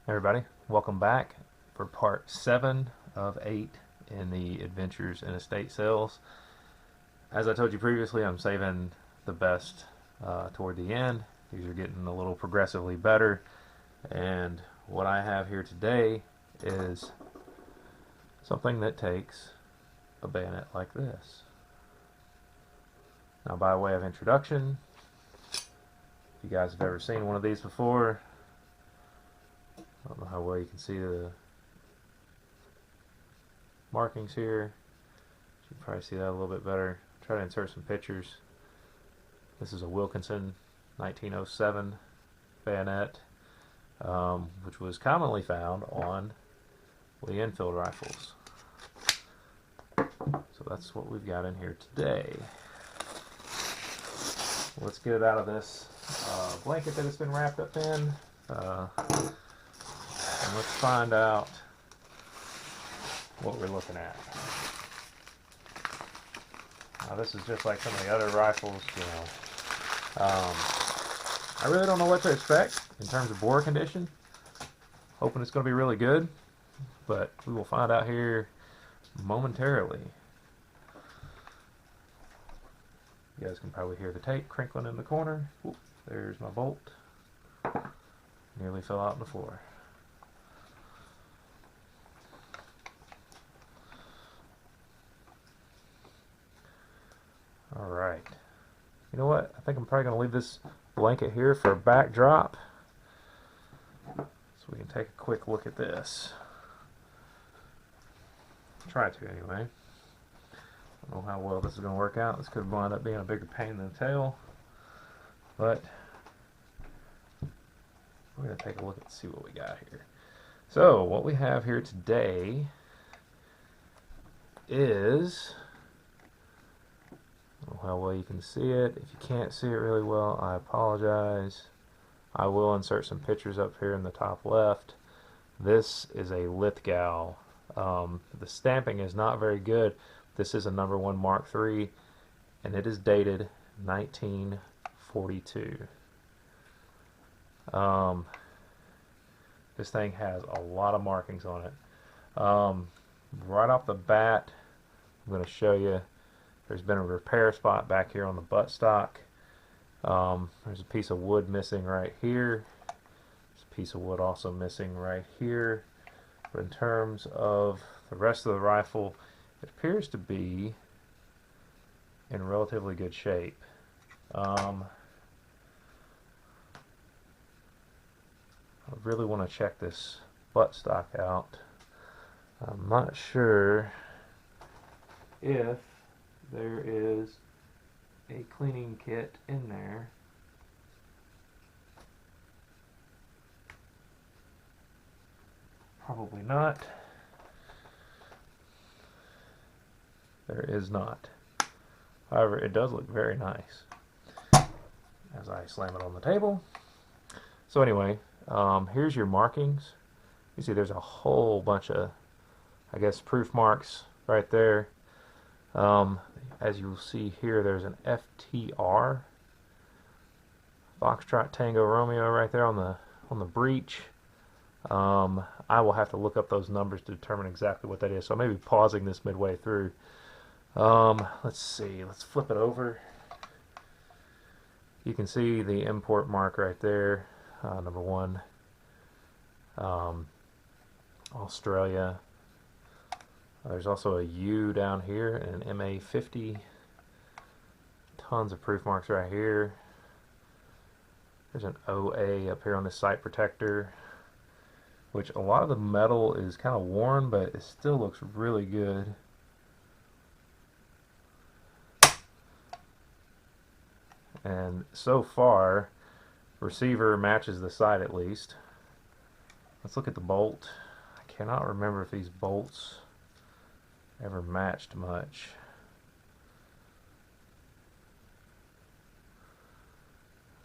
Everybody, welcome back for part 7 of 8 in the Adventures in Estate Sales. As I told you previously, I'm saving the best toward the end. These are getting a little progressively better, and what I have here today is something that takes a bayonet like this. Now, by way of introduction, if you guys have ever seen one of these before, I don't know how well you can see the markings here. You can probably see that a little bit better. Try to insert some pictures. This is a Wilkinson 1907 bayonet, which was commonly found on the Enfiled rifles. So that's what we've got in here today. Let's get it out of this blanket that it's been wrapped up in. And let's find out what we're looking at. Now, this is just like some of the other rifles, I really don't know what to expect in terms of bore condition. Hoping it's going to be really good, but we will find out here momentarily. You guys can probably hear the tape crinkling in the corner. Oop, there's my bolt. Nearly fell out on the floor. Alright. You know what? I think I'm probably going to leave this blanket here for a backdrop, so we can take a quick look at this. Try to, anyway. I don't know how well this is going to work out. This could wind up being a bigger pain than the tail, but we're going to take a look and see what we got here. So, what we have here today is, I don't know how well you can see it. If you can't see it really well, I apologize. I will insert some pictures up here in the top left. This is a Lithgow. The stamping is not very good. This is a No.1 Mark III, and it is dated 1942. This thing has a lot of markings on it. Right off the bat, I'm going to show you there's been a repair spot back here on the buttstock. There's a piece of wood missing right here. There's a piece of wood also missing right here. But in terms of the rest of the rifle, it appears to be in relatively good shape. I really want to check this buttstock out. I'm not sure if there is a cleaning kit in there. Probably not. There is not. However, it does look very nice as I slam it on the table. So anyway, here's your markings. You see there's a whole bunch of, I guess, proof marks right there. As you will see here, there's an FTR, Foxtrot Tango Romeo, right there on the breech. I will have to look up those numbers to determine exactly what that is, so I may be pausing this midway through. Let's see, let's flip it over. You can see the import mark right there, No.1, Australia. There's also a U down here and an MA50. Tons of proof marks right here. There's an OA up here on the sight protector, which a lot of the metal is kind of worn, but it still looks really good. And so far, receiver matches the sight at least. Let's look at the bolt. I cannot remember if these bolts ever matched much.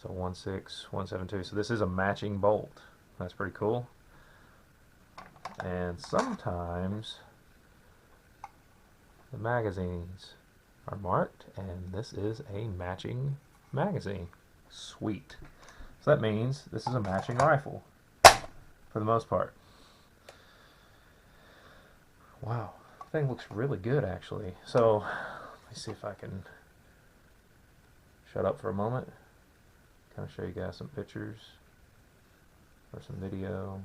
So 16172. So this is a matching bolt. That's pretty cool. And sometimes the magazines are marked, and this is a matching magazine. Sweet. So that means this is a matching rifle. for the most part. Wow, thing looks really good actually. So let me see if I can shut up for a moment, kind of show you guys some pictures or some video.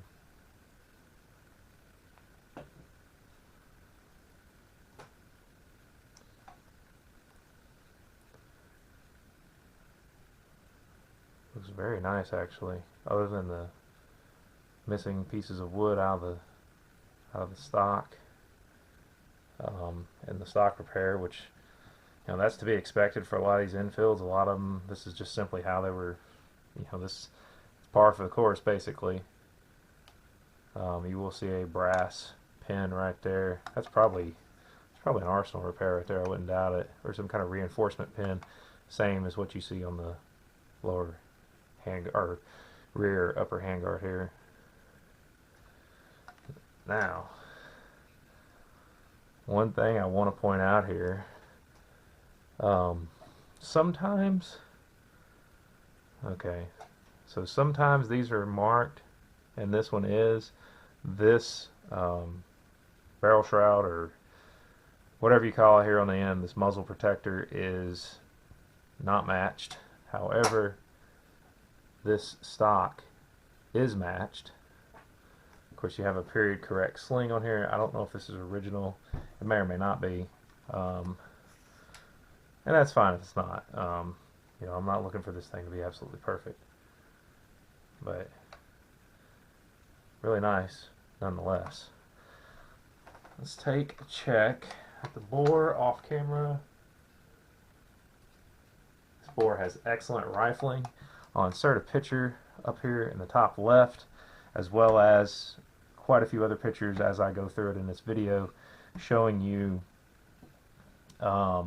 Looks very nice actually, other than the missing pieces of wood out of the stock, and the stock repair, which, you know, that's to be expected for a lot of these Enfields. A lot of them, this is just simply how they were, you know, this is par for the course basically. You will see a brass pin right there. That's probably an Arsenal repair right there, I wouldn't doubt it, or some kind of reinforcement pin, same as what you see on the lower hand or rear upper handguard here. Now, one thing I want to point out here, sometimes, okay, so sometimes these are marked, and this one is, this barrel shroud or whatever you call it here on the end, this muzzle protector is not matched. However, this stock is matched. Of course, you have a period correct sling on here. I don't know if this is original. It may or may not be. And that's fine if it's not. You know, I'm not looking for this thing to be absolutely perfect. But really nice nonetheless. Let's take a check at the bore off camera. This bore has excellent rifling. I'll insert a picture up here in the top left, as well as quite a few other pictures as I go through it in this video, showing you a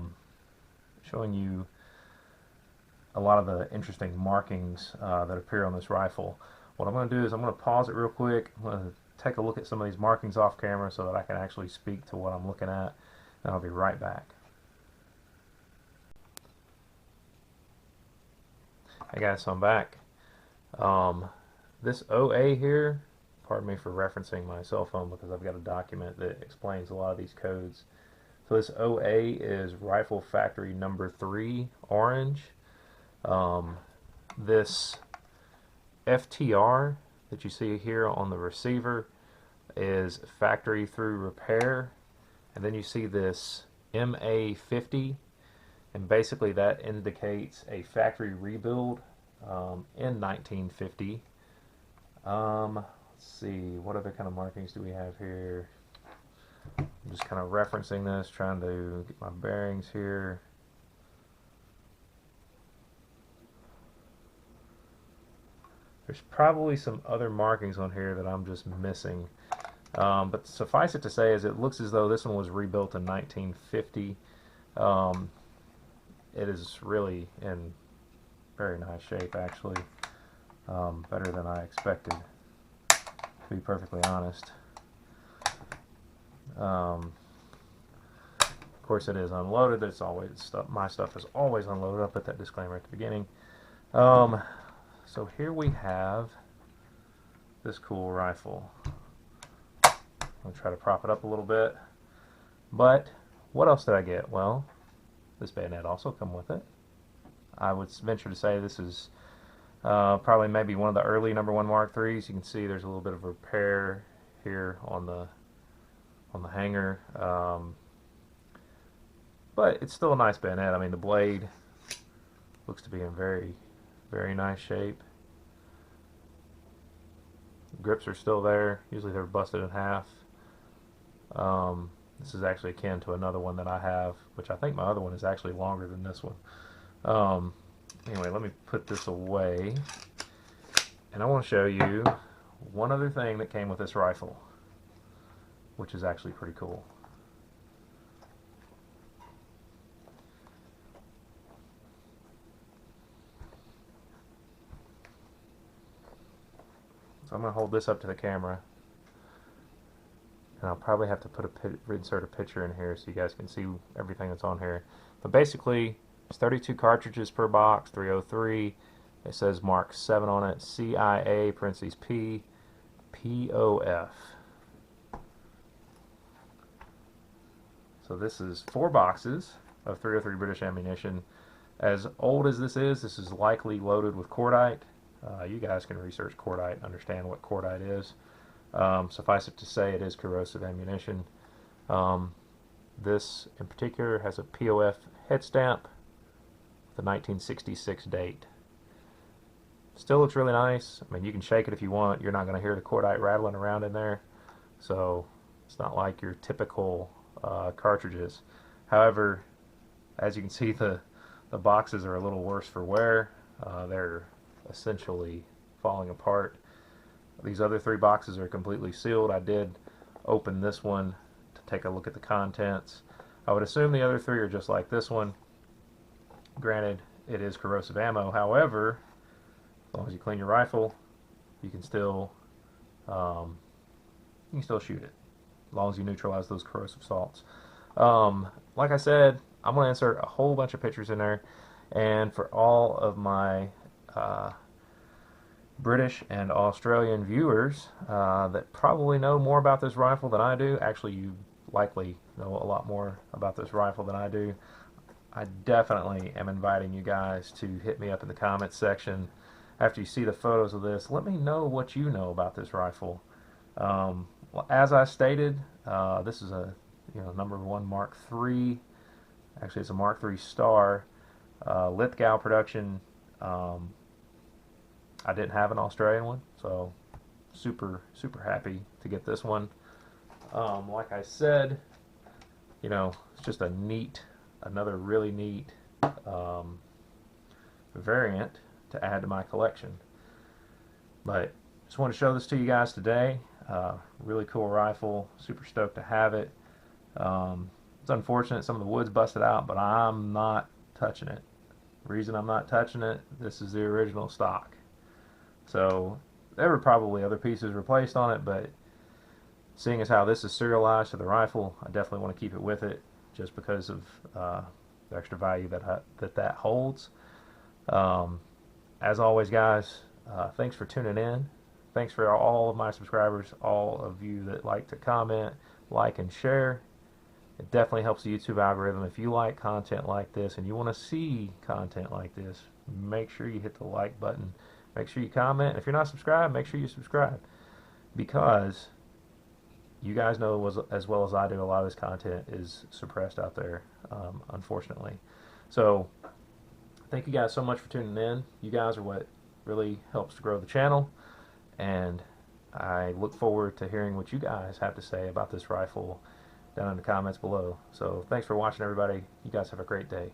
lot of the interesting markings that appear on this rifle. What I'm going to do is I'm going to pause it real quick. I'm going to take a look at some of these markings off camera so that I can actually speak to what I'm looking at, and I'll be right back. Hey guys, so I'm back. This OA here, pardon me for referencing my cell phone because I've got a document that explains a lot of these codes. So this OA is Rifle Factory number 3 orange. This FTR that you see here on the receiver is factory through repair, and then you see this MA50, and basically that indicates a factory rebuild in 1950. Let's see, what other kind of markings do we have here? I'm just kind of referencing this, trying to get my bearings here. There's probably some other markings on here that I'm just missing. But suffice it to say is it looks as though this one was rebuilt in 1950. It is really in very nice shape actually. Better than I expected, to be perfectly honest. Of course it is unloaded. It's always stuff. My stuff is always unloaded. I'll put that disclaimer at the beginning. So here we have this cool rifle. I'll try to prop it up a little bit. But what else did I get? Well, this bayonet also come with it. I would venture to say this is probably maybe one of the early No.1 Mark IIIs. You can see there's a little bit of repair here on the hanger, but it's still a nice bayonet. I mean, the blade looks to be in very, very nice shape. The grips are still there. Usually they're busted in half. This is actually akin to another one that I have, which I think my other one is actually longer than this one. Anyway, let me put this away, and I want to show you one other thing that came with this rifle, which is actually pretty cool. So I'm going to hold this up to the camera, and I'll probably have to insert a picture in here so you guys can see everything that's on here. But basically, it's 32 cartridges per box, 303. It says Mark 7 on it, CIA, parentheses P, POF. So this is 4 boxes of 303 British ammunition. As old as this is likely loaded with cordite. You guys can research cordite, understand what cordite is. Suffice it to say, it is corrosive ammunition. This in particular has a POF head stamp with a 1966 date. Still looks really nice. I mean, you can shake it if you want. You're not going to hear the cordite rattling around in there. So it's not like your typical cartridges. However, as you can see, the boxes are a little worse for wear. They're essentially falling apart. These other 3 boxes are completely sealed. I did open this one to take a look at the contents. I would assume the other 3 are just like this one. Granted, it is corrosive ammo. However, as long as you clean your rifle, you can still shoot it, as long as you neutralize those corrosive salts. Like I said, I'm going to insert a whole bunch of pictures in there, and for all of my British and Australian viewers that probably know more about this rifle than I do, actually you likely know a lot more about this rifle than I do, I definitely am inviting you guys to hit me up in the comments section after you see the photos of this. Let me know what you know about this rifle. Well, as I stated, this is a No.1 Mark III. Actually, it's a Mark III Star, Lithgow production. I didn't have an Australian one, so super happy to get this one. Like I said, it's just another really neat variant to add to my collection. But just want to show this to you guys today. Really cool rifle, super stoked to have it. It's unfortunate some of the wood's busted out, but I'm not touching it. The reason I'm not touching it, this is the original stock. So there were probably other pieces replaced on it, but seeing as how this is serialized to the rifle, I definitely want to keep it with it just because of the extra value that holds. As always, guys, thanks for tuning in. Thanks for all of my subscribers, all of you that like to comment, like, and share. It definitely helps the YouTube algorithm. If you like content like this and you want to see content like this, make sure you hit the like button. Make sure you comment. If you're not subscribed, make sure you subscribe, because you guys know as well as I do, a lot of this content is suppressed out there, unfortunately. So thank you guys so much for tuning in. You guys are what really helps to grow the channel, and I look forward to hearing what you guys have to say about this rifle down in the comments below. So thanks for watching, everybody. You guys have a great day.